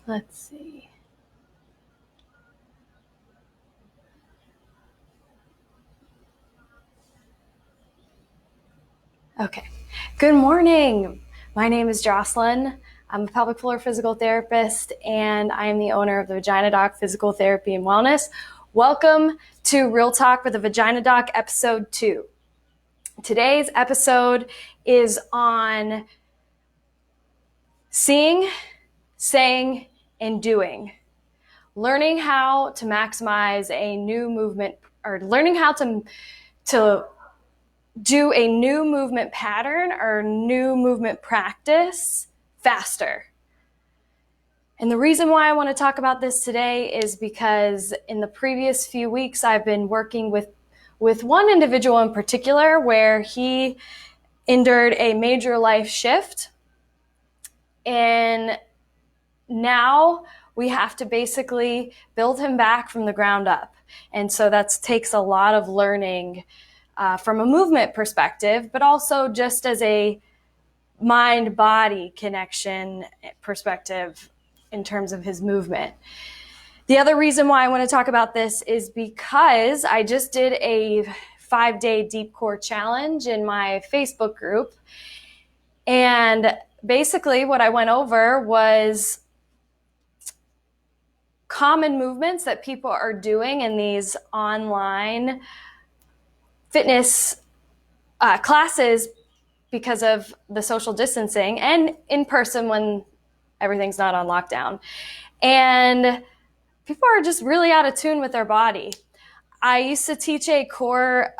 Let's see. Okay. Good morning. My name is Jocelyn. I'm a pelvic floor physical therapist, and I am the owner of the Vagina Doc Physical Therapy and Wellness. Welcome to Real Talk with the Vagina Doc, episode 2. Today's episode is on seeing, saying, and doing. Learning how to maximize a new movement, or learning how to do a new movement pattern or new movement practice faster. And the reason why I want to talk about this today is because in the previous few weeks, I've been working with one individual in particular where he endured a major life shift. And now we have to basically build him back from the ground up. And so that takes a lot of learning from a movement perspective, but also just as a mind-body connection perspective in terms of his movement. The other reason why I want to talk about this is because I just did a 5-day deep core challenge in my Facebook group. And basically what I went over was common movements that people are doing in these online fitness classes because of the social distancing, and in person when everything's not on lockdown. And people are just really out of tune with their body. I used to teach a core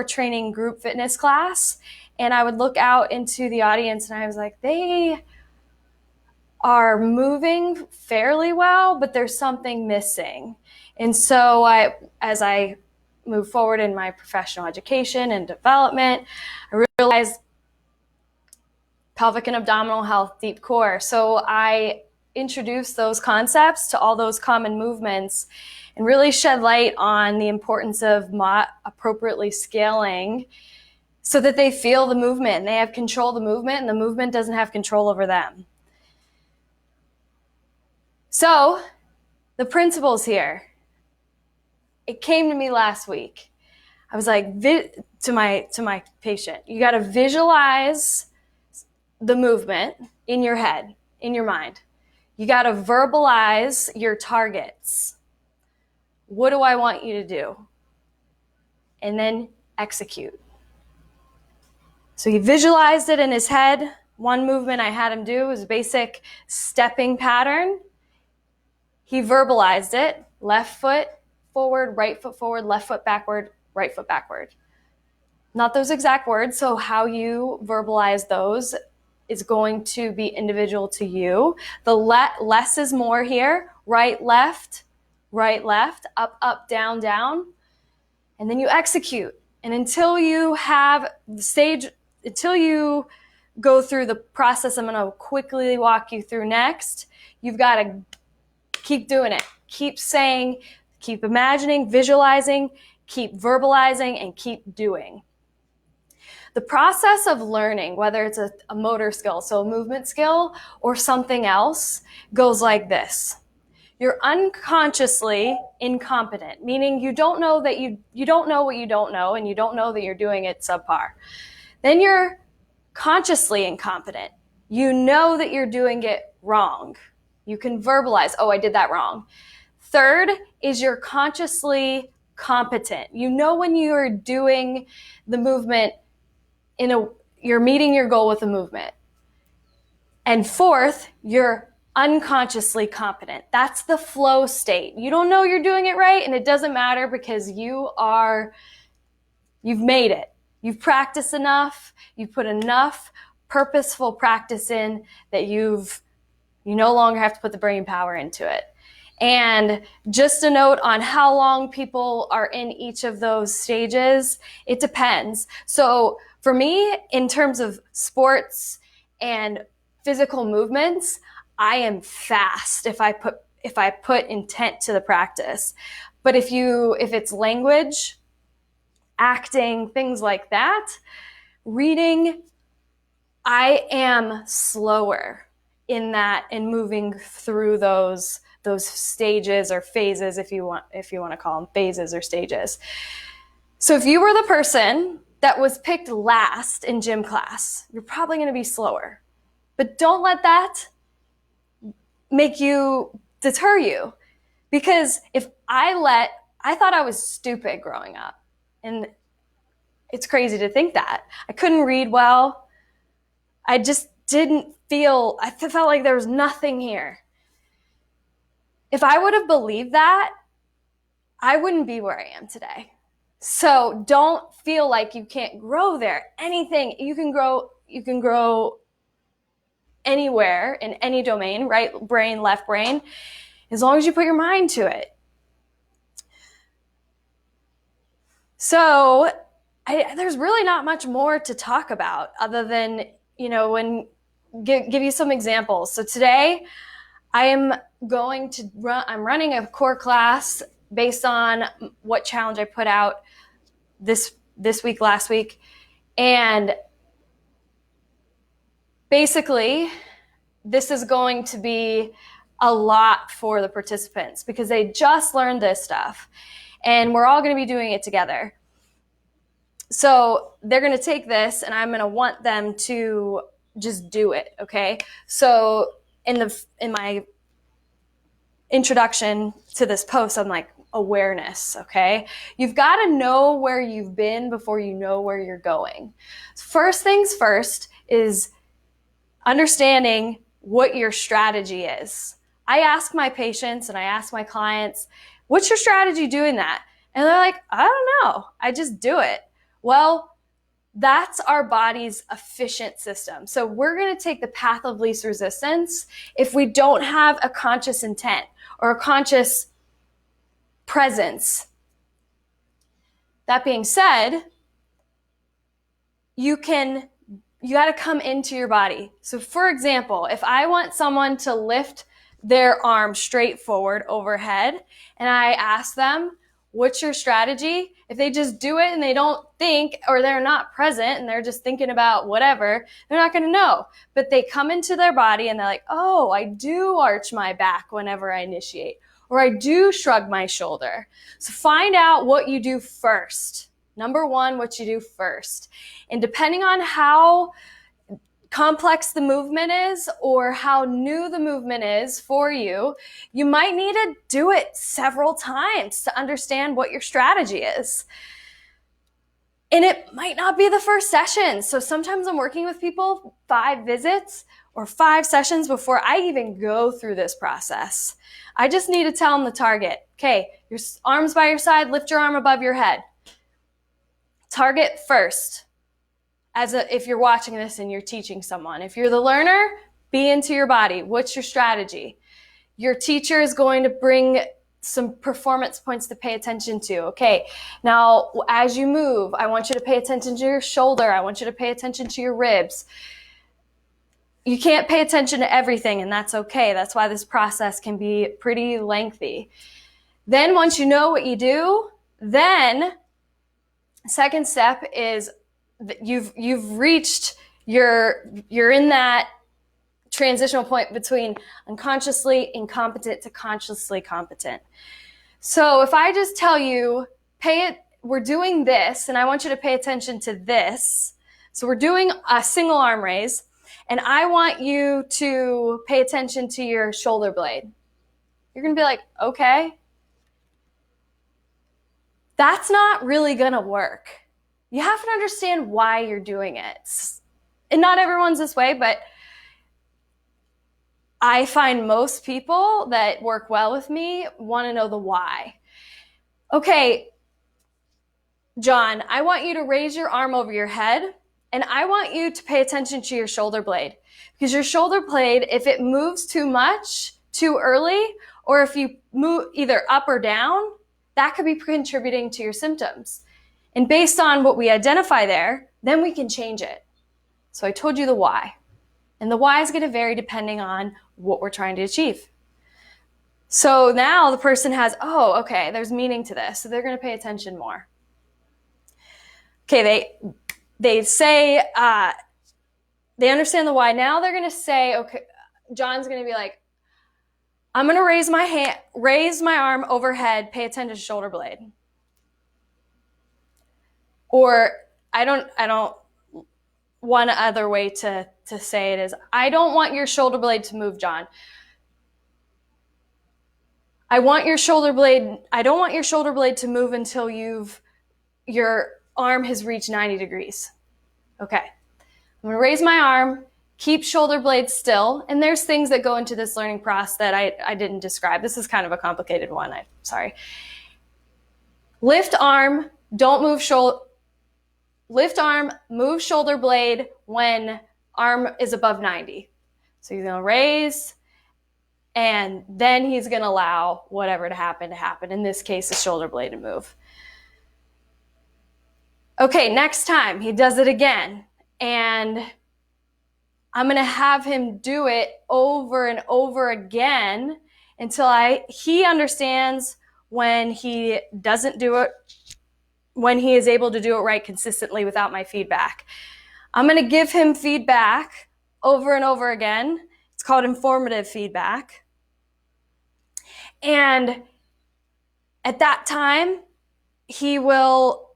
training group fitness class, and I would look out into the audience and I was like, they are moving fairly well, but there's something missing. And so as I move forward in my professional education and development, I realized pelvic and abdominal health, deep core. So I introduced those concepts to all those common movements and really shed light on the importance of appropriately scaling so that they feel the movement and they have control of the movement and the movement doesn't have control over them. So the principles here, it came to me last week. I was like, to my patient, you got to visualize the movement in your head, in your mind. You got to verbalize your targets. What do I want you to do? And then execute. So he visualized it in his head. One movement I had him do was a basic stepping pattern. He verbalized it. Left foot forward, left foot backward, right foot backward. Not those exact words, so how you verbalize those is going to be individual to you. The less is more here. Right, left, up, down, down. And then you execute. And until you go through the process I'm going to quickly walk you through next, you've got to keep doing it. Keep saying, keep imagining, visualizing, keep verbalizing, and keep doing. The process of learning, whether it's a motor skill, so a movement skill, or something else, goes like this. You're unconsciously incompetent, meaning you don't know that you don't know what you don't know, and you don't know that you're doing it subpar. Then you're consciously incompetent. You know that you're doing it wrong. You can verbalize, oh, I did that wrong. Third is you're consciously competent. You know when you are doing the movement you're meeting your goal with the movement. And fourth, you're unconsciously competent. That's the flow state. You don't know you're doing it right, and it doesn't matter because you've made it. You've practiced enough. You've put enough purposeful practice in that you no longer have to put the brain power into it. And just a note on how long people are in each of those stages, it depends. So for me, in terms of sports and physical movements, I am fast if I put intent to the practice. But if it's language, acting, things like that, reading, I am slower. in that and moving through those stages or phases, if you want to call them phases or stages. So if you were the person that was picked last in gym class, you're probably going to be slower. But don't let that make you deter you. Because if I thought I was stupid growing up. And it's crazy to think that. I couldn't read well. I just I felt like there was nothing here. If I would have believed that, I wouldn't be where I am today. So don't feel like you can't grow there. Anything, you can grow anywhere in any domain, right brain, left brain, as long as you put your mind to it. So there's really not much more to talk about other than, give you some examples. So today I'm running a core class based on what challenge I put out this week, last week. And basically, this is going to be a lot for the participants because they just learned this stuff. And we're all going to be doing it together. So they're going to take this and I'm going to want them to just do it, okay? So in my introduction to this post, I'm like, awareness, okay? You've got to know where you've been before you know where you're going. First things first is understanding what your strategy is. I ask my patients and I ask my clients, what's your strategy doing that? And they're like, I don't know. I just do it. Well, that's our body's efficient system. So we're going to take the path of least resistance if we don't have a conscious intent or a conscious presence. That being said, you got to come into your body. So for example, if I want someone to lift their arm straight forward overhead and I ask them, what's your strategy? If they just do it and they don't think, or they're not present and they're just thinking about whatever, they're not going to know. But they come into their body and they're like, oh, I do arch my back whenever I initiate, or I do shrug my shoulder. So find out what you do first. Number one, what you do first. And depending on how complex the movement is or how new the movement is for you, you might need to do it several times to understand what your strategy is. And it might not be the first session. So sometimes I'm working with people 5 visits or 5 sessions before I even go through this process. I just need to tell them the target. Okay, your arms by your side, lift your arm above your head. Target first. If you're watching this and you're teaching someone. If you're the learner, be into your body. What's your strategy? Your teacher is going to bring some performance points to pay attention to. Okay, now as you move, I want you to pay attention to your shoulder. I want you to pay attention to your ribs. You can't pay attention to everything, and that's okay. That's why this process can be pretty lengthy. Then once you know what you do, then second step is you've reached you're in that transitional point between unconsciously incompetent to consciously competent. So if I just tell you, we're doing this, and I want you to pay attention to this. So we're doing a single arm raise, and I want you to pay attention to your shoulder blade. You're going to be like, okay. That's not really going to work. You have to understand why you're doing it. And not everyone's this way, but I find most people that work well with me want to know the why. Okay, John, I want you to raise your arm over your head, and I want you to pay attention to your shoulder blade. Because your shoulder blade, if it moves too much, too early, or if you move either up or down, that could be contributing to your symptoms. And based on what we identify there, then we can change it. So I told you the why. And the why is going to vary depending on what we're trying to achieve. So now the person has, oh, okay, there's meaning to this. So they're going to pay attention more. Okay, they say, they understand the why. Now they're going to say, okay, John's going to be like, I'm going to raise my arm overhead, pay attention to shoulder blade. Or one other way to say it is, I don't want your shoulder blade to move, John. I don't want your shoulder blade to move until your arm has reached 90 degrees. Okay. I'm going to raise my arm, keep shoulder blade still. And there's things that go into this learning process that I didn't describe. This is kind of a complicated one. Sorry. Lift arm, don't move shoulder. Lift arm, move shoulder blade when arm is above 90. So he's going to raise, and then he's going to allow whatever to happen. In this case, the shoulder blade to move. Okay, next time he does it again, and I'm going to have him do it over and over again until he understands when he doesn't do it, when he is able to do it right consistently without my feedback. I'm going to give him feedback over and over again. It's called informative feedback. And at that time, he will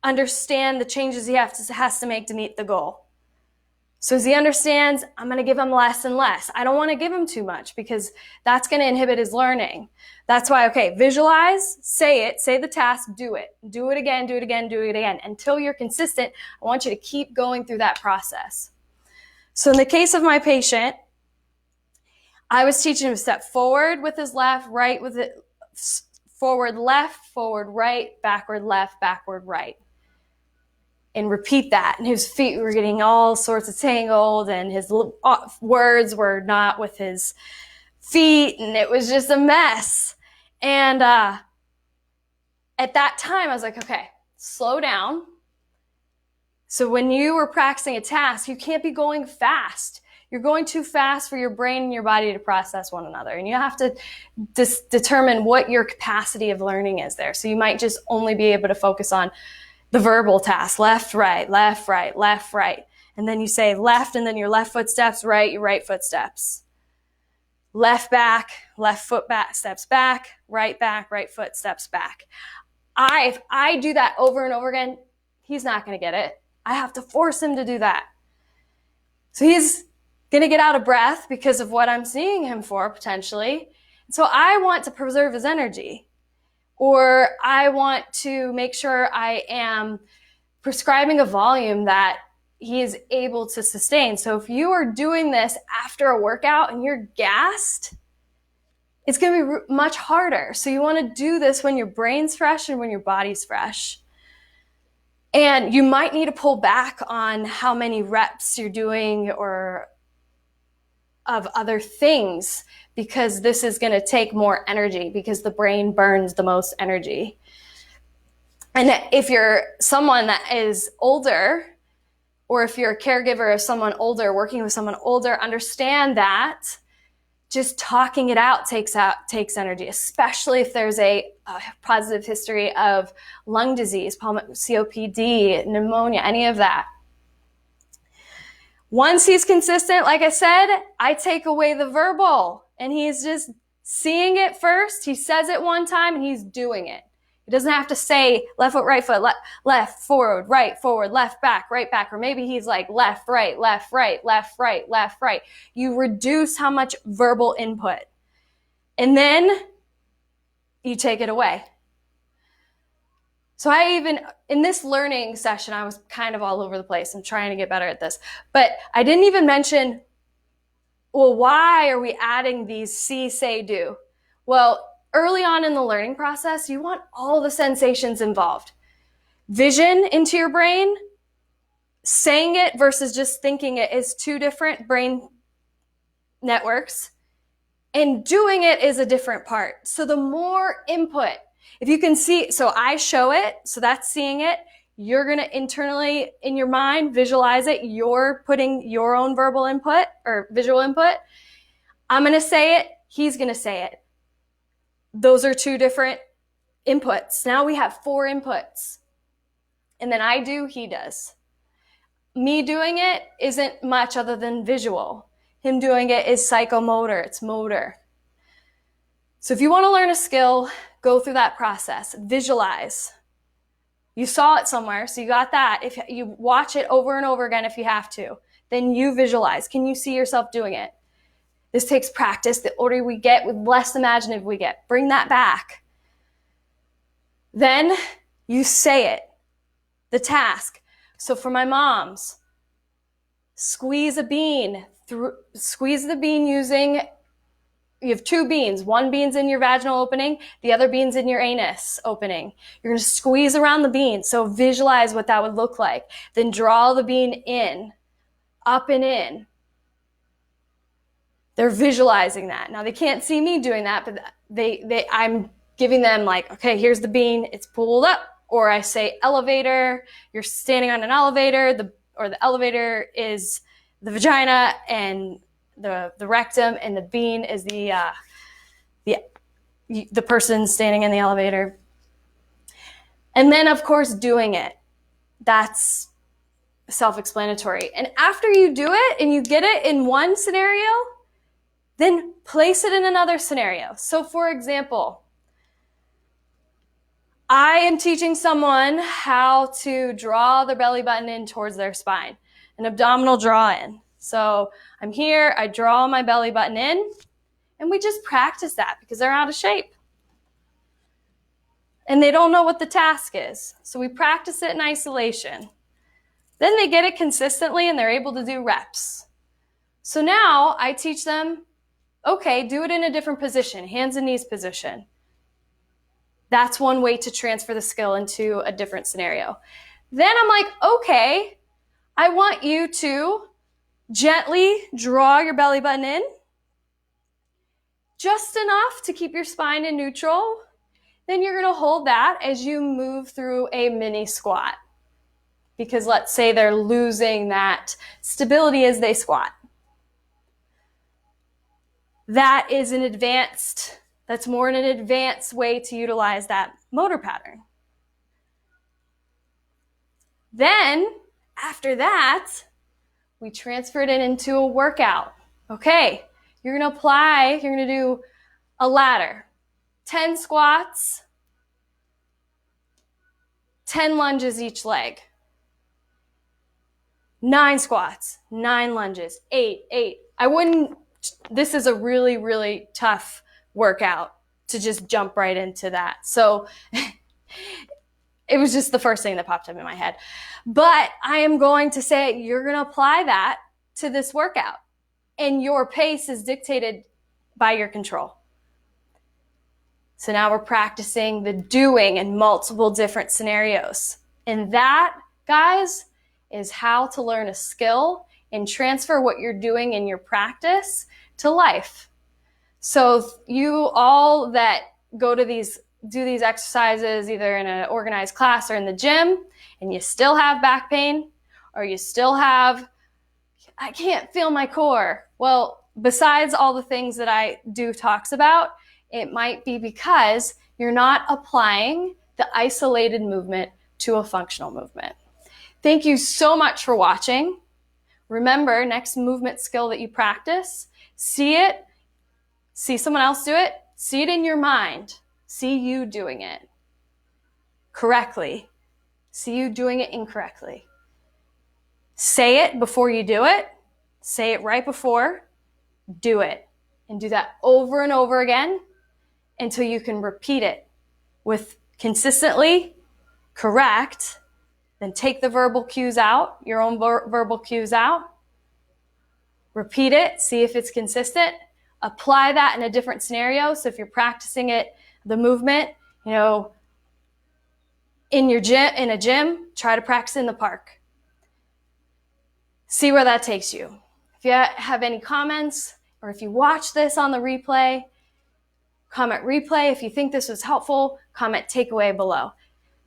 understand the changes he has to make to meet the goal. So as he understands, I'm going to give him less and less. I don't want to give him too much because that's going to inhibit his learning. That's why, okay, visualize, say the task, do it again, do it again, do it again. Until you're consistent, I want you to keep going through that process. So in the case of my patient, I was teaching him to step forward with his left, right with it, forward left, forward right, backward left, backward right. And repeat that. And his feet were getting all sorts of tangled, and his words were not with his feet, and it was just a mess. And at that time, I was like, okay, slow down. So when you were practicing a task, you can't be going fast. You're going too fast for your brain and your body to process one another. And you have to determine what your capacity of learning is there. So you might just only be able to focus on the verbal task, left, right, left, right, left, right. And then you say left, and then your left foot steps right, your right foot steps. Left back, left foot back, steps back, right foot steps back. If I do that over and over again, he's not going to get it. I have to force him to do that. So he's going to get out of breath because of what I'm seeing him for, potentially. So I want to preserve his energy. Or I want to make sure I am prescribing a volume that he is able to sustain. So if you are doing this after a workout and you're gassed, it's going to be much harder. So you want to do this when your brain's fresh and when your body's fresh. And you might need to pull back on how many reps you're doing or of other things, because this is going to take more energy because the brain burns the most energy. And if you're someone that is older, or if you're a caregiver of someone older, working with someone older, understand that just talking it out takes energy, especially if there's a positive history of lung disease, COPD, pneumonia, any of that. Once he's consistent, like I said, I take away the verbal, and he's just seeing it first. He says it one time and he's doing it. He doesn't have to say left foot, right foot, left, forward, left, back, right, back. Or maybe he's like left, right, left, right, left, right, left, right. You reduce how much verbal input. And then you take it away. So in this learning session, I was kind of all over the place. I'm trying to get better at this. But I didn't even mention, well, why are we adding these see, say, do? Well, early on in the learning process, you want all the sensations involved. Vision into your brain, saying it versus just thinking it is two different brain networks. And doing it is a different part. So the more input, if you can see, so I show it, so that's seeing it. You're going to internally in your mind visualize it. You're putting your own verbal input or visual input. I'm going to say it. He's going to say it. Those are two different inputs. Now we have 4 inputs. And then I do, he does. Me doing it isn't much other than visual. him doing it is psychomotor. It's motor. So if you want to learn a skill, go through that process. Visualize. You saw it somewhere, so you got that. If you watch it over and over again if you have to, then you visualize. Can you see yourself doing it? This takes practice. The older we get, with less imaginative we get. Bring that back. Then you say it, the task. So for my moms, squeeze a bean. Squeeze the bean using, you have two beans. One bean's in your vaginal opening, the other bean's in your anus opening. You're going to squeeze around the bean. So visualize what that would look like. Then draw the bean in, up and in. They're visualizing that. Now they can't see me doing that, but I'm giving them like, okay, here's the bean, it's pulled up. Or I say elevator, you're standing on an elevator, the elevator is the vagina and the rectum, and the bean is the person standing in the elevator. And then of course doing it. That's self-explanatory. And after you do it and you get it in one scenario, then place it in another scenario. So for example, I am teaching someone how to draw their belly button in towards their spine, an abdominal draw in. So I'm here, I draw my belly button in, and we just practice that because they're out of shape. And they don't know what the task is. So we practice it in isolation. Then they get it consistently and they're able to do reps. So now I teach them, okay, do it in a different position, hands and knees position. That's one way to transfer the skill into a different scenario. Then I'm like, okay, I want you to gently draw your belly button in, just enough to keep your spine in neutral. Then you're going to hold that as you move through a mini squat. Because let's say they're losing that stability as they squat. That's more an advanced way to utilize that motor pattern. Then, after that, we transferred it into a workout. Okay, you're going to do a ladder. 10 squats, 10 lunges each leg. 9 squats, 9 lunges, 8. This is a really, really tough workout to just jump right into that. So it was just the first thing that popped up in my head. But I am going to say you're going to apply that to this workout, and your pace is dictated by your control. So now we're practicing the doing in multiple different scenarios. And that, guys, is how to learn a skill and transfer what you're doing in your practice to life. So you all that do these exercises either in an organized class or in the gym, and you still have back pain, or you still have, I can't feel my core. Well, besides all the things that I do talks about, it might be because you're not applying the isolated movement to a functional movement. Thank you so much for watching. Remember, next movement skill that you practice, see it, see someone else do it, see it in your mind, see you doing it correctly, see you doing it incorrectly. Say it before you do it, say it right before, do it, and do that over and over again until you can repeat it with consistently correct. Then take the verbal cues out, your own verbal cues out. Repeat it, see if it's consistent. Apply that in a different scenario. So if you're practicing it, the movement, in a gym, try to practice in the park. See where that takes you. If you have any comments, or if you watch this on the replay, comment replay. If you think this was helpful, comment takeaway below.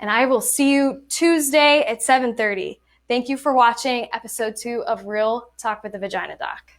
And I will see you Tuesday at 7:30. Thank you for watching episode 2 of Real Talk with the Vagina Doc.